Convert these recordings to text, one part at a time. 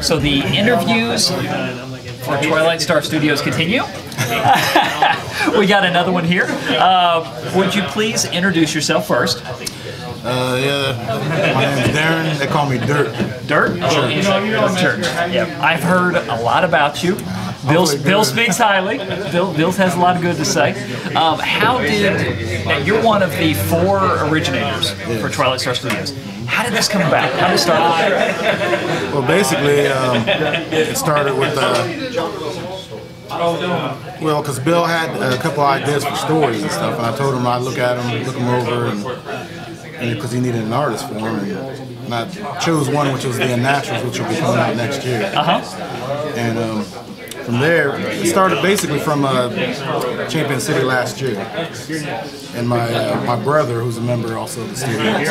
So the interviews for Twilight Star Studios continue. We got another one here. Would you please introduce yourself first? Yeah, my name's Derron. They call me Dirt. Dirt? Derron Church. Yeah, I've heard a lot about you. Bill speaks highly. Bill has a lot of good to say. How did, now you're one of the 4 originators for Twilight Star Studios. How did this come about? How did it start? Well, basically, it started with, well, because Bill had a couple ideas for stories and stuff, and I told him I'd look at them, look them over, and because he needed an artist for him, and I chose one which was The Unnaturals, which will be coming out next year. And from there, it started basically from Champion City last year, and my brother, who's a member also of the studio,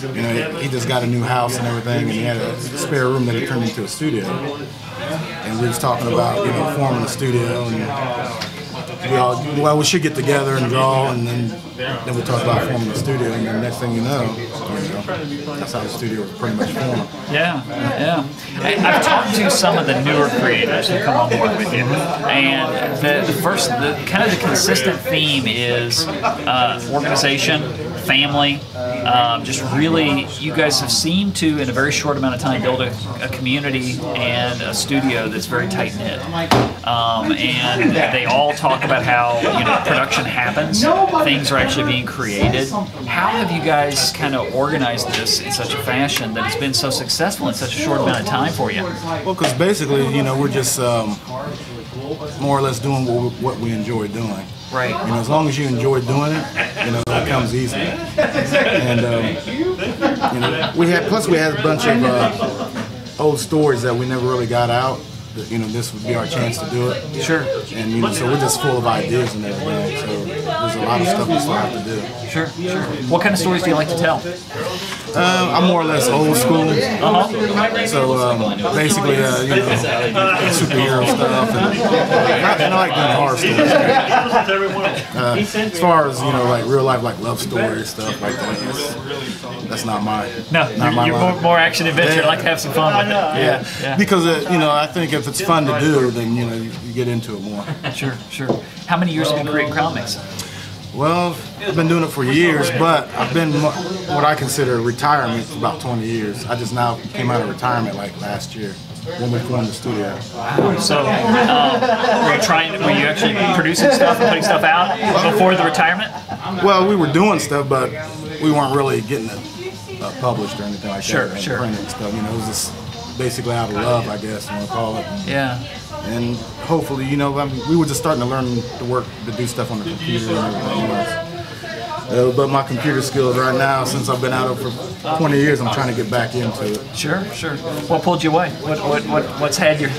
so, you know, he just got a new house and everything, and he had a spare room that he turned into a studio. And we was talking about, you know, forming a studio, and we should get together and draw, and then we talked about forming a studio, and then next thing you know, that's how the studio was pretty much formed. Yeah, yeah. I've talked to some of the newer creators who come on board with you, and the kind of the consistent theme is organization, family. Just really, you guys have seemed to, in a very short amount of time, build a community and a studio that's very tight-knit. And they all talk about how, you know, production happens, things are actually being created. How have you guys kind of organized this in such a fashion that it's been so successful in such a short amount of time for you? Well, because basically, you know, we're just more or less doing what we enjoy doing. Right. You know, as long as you enjoy doing it, you know, it comes easy. And you know, we had a bunch of old stories that we never really got out. You know, this would be our chance to do it. Sure. And you know, so we're just full of ideas and everything. So there's a lot of stuff we still have to do. Sure, sure. What kind of stories do you like to tell? I'm more or less old school. So basically, you know, superhero stuff, and I like doing horror stories. As far as, you know, like real life, like love stories, stuff like that, that's not my. No, you're more action adventure. Yeah. I like to have some fun with it. Yeah. Because you know, I think if it's fun to do, then you know you get into it more. Sure, sure. How many years have you been creating comics? Well, I've been doing it for years, but I've been what I consider retirement for about 20 years. I just now came out of retirement like last year when we formed the studio. So, were you actually producing stuff and putting stuff out before the retirement? Well, we were doing stuff, but we weren't really getting it published or anything like that. Sure. Printed and stuff. You know, it was just basically out of love, I guess you want to call it. Yeah. And hopefully, you know, I mean, we were just starting to learn to do stuff on the computer and everything else. But my computer skills right now, since I've been out of it for 20 years, I'm trying to get back into it. Sure, sure. What pulled you away? What's had your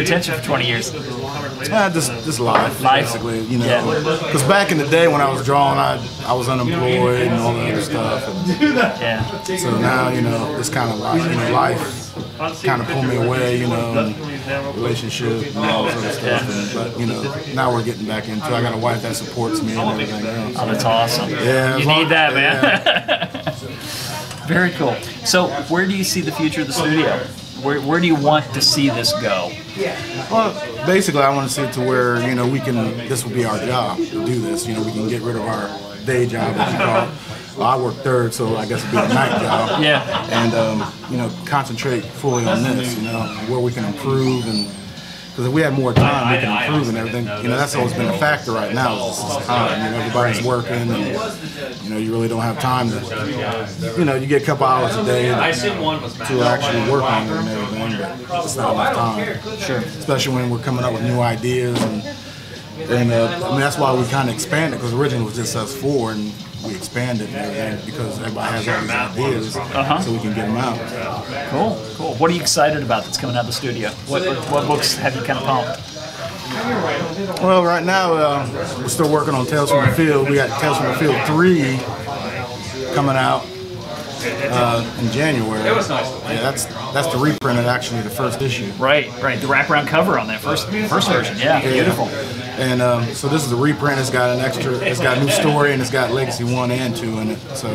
attention for 20 years? Just life, basically, you know. Because back in the day when I was drawing, I was unemployed and all that other stuff. And so now, you know, it's kind of like, you know, life kind of pulled me away, you know, and relationship and all this other stuff. But you know, now we're getting back into it. I got a wife that supports me and everything else. Oh, that's awesome. Yeah, you need that, man. Very cool. So, where do you see the future of the studio? Where do you want to see this go? Well, basically, I want to see it to where, you know, this will be our job to do this. You know, we can get rid of our day job, as you call it. Well, I work third, so I guess it'd be a night job. Yeah. And, you know, concentrate fully on this, you know, where we can improve. And because if we had more time, we can improve and everything. You know, that's always been a factor right now is this time. You know, everybody's working and, you know, you really don't have time to, you know, you get a couple hours a day to actually work on it and everything, but it's not enough time. Sure. Especially when we're coming up with new ideas. And I mean, that's why we kind of expanded, because originally it was just us 4, and we expanded and everything because everybody has all these ideas, so we can get them out. Cool, cool. What are you excited about that's coming out of the studio? What books have you kind of pumped? Well, right now we're still working on Tales from the Field. We got Tales from the Field 3 coming out in January. Yeah, that's the reprint of actually the first issue. Right. The wraparound cover on that first version. Yeah, beautiful. And so this is a reprint. It's got an extra. It's got a new story, and it's got Legacy 1 and 2 in it. So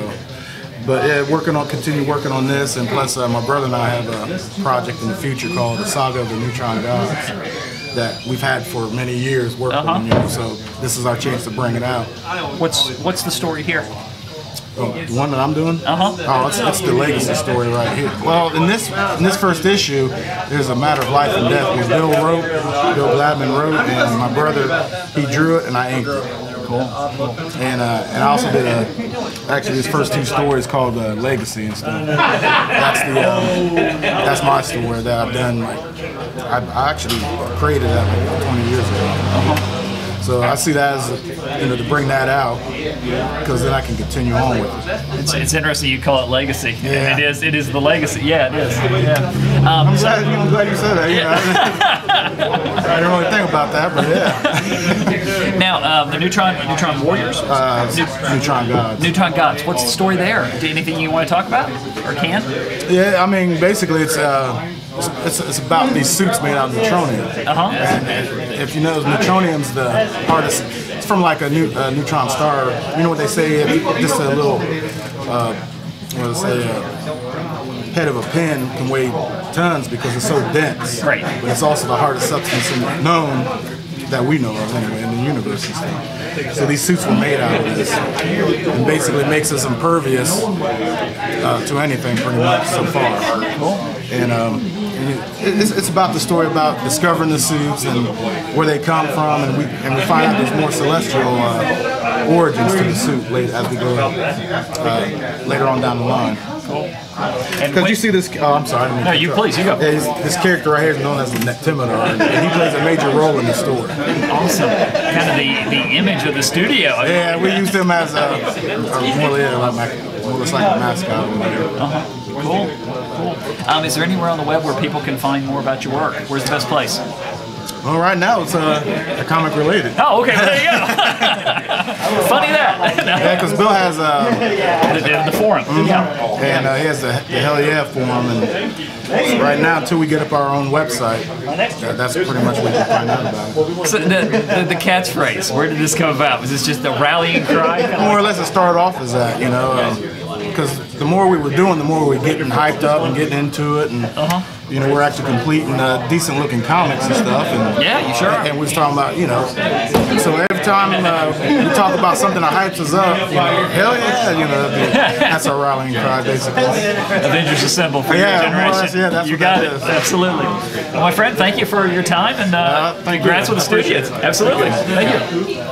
But yeah, continue working on this, and plus my brother and I have a project in the future called the Saga of the Neutron Gods that we've had for many years working on. You know, so this is our chance to bring it out. What's the story here? Oh, the one that I'm doing? Oh, it's the legacy story right here. Well, in this first issue, there's a matter of life and death. Bill Gladman wrote, and my brother, he drew it, and I inked it. Cool. And I also did actually his first 2 stories called Legacy and stuff. That's my story that I've done. Like, I actually created that like 20 years ago. So I see that as, to bring that out, because then I can continue on with it. It's interesting you call it legacy. Yeah. And it is the legacy. Yeah, it is. Yeah. I'm glad you said that. Yeah. I didn't really think about that, but yeah. Now, the Neutron Warriors? Neutron Gods. Neutron Gods. What's the story there? Anything you want to talk about, or can? Yeah, I mean, basically it's about these suits made out of neutronium. And if you know, neutronium's the hardest. It's from like a neutron star. You know what they say? Just a little, head of a pin can weigh tons because it's so dense. Right. But it's also the hardest substance known that we know of anyway in the universe and stuff. So these suits were made out of this, and basically makes us impervious to anything pretty much so far. And it's about the story about discovering the suits and where they come from, and we find out there's more celestial origins to the suit as we go later on down the line. Because you see this, I'm sorry. No, you please, you go. Yeah, this character right here is known as the Nectimidor, and he plays a major role in the story. Awesome. Kind of the image of the studio. Yeah, we used him as almost like a mascot or whatever. Cool. Is there anywhere on the web where people can find more about your work? Where's the best place? Well, right now it's comic related. Oh, okay. Well, there you go. Funny that. Yeah, because Bill has the forum. Yeah. And he has the Hell Yeah forum, and right now until we get up our own website, that's pretty much what you can find out about it. So the catchphrase, where did this come about? Was this just the rallying cry? More or less, it started off as that, because the more we were doing, the more we were getting hyped up and getting into it, and we're actually completing decent looking comics and stuff. And yeah, you sure are. And we was talking about, so every time we talk about something that hypes us up, hell yeah, that's our rallying cry basically. Avengers Assemble for your generation. Yeah, that's you got it. Absolutely. Well, my friend, thank you for your time, and congrats with the studios. Absolutely. Thank you.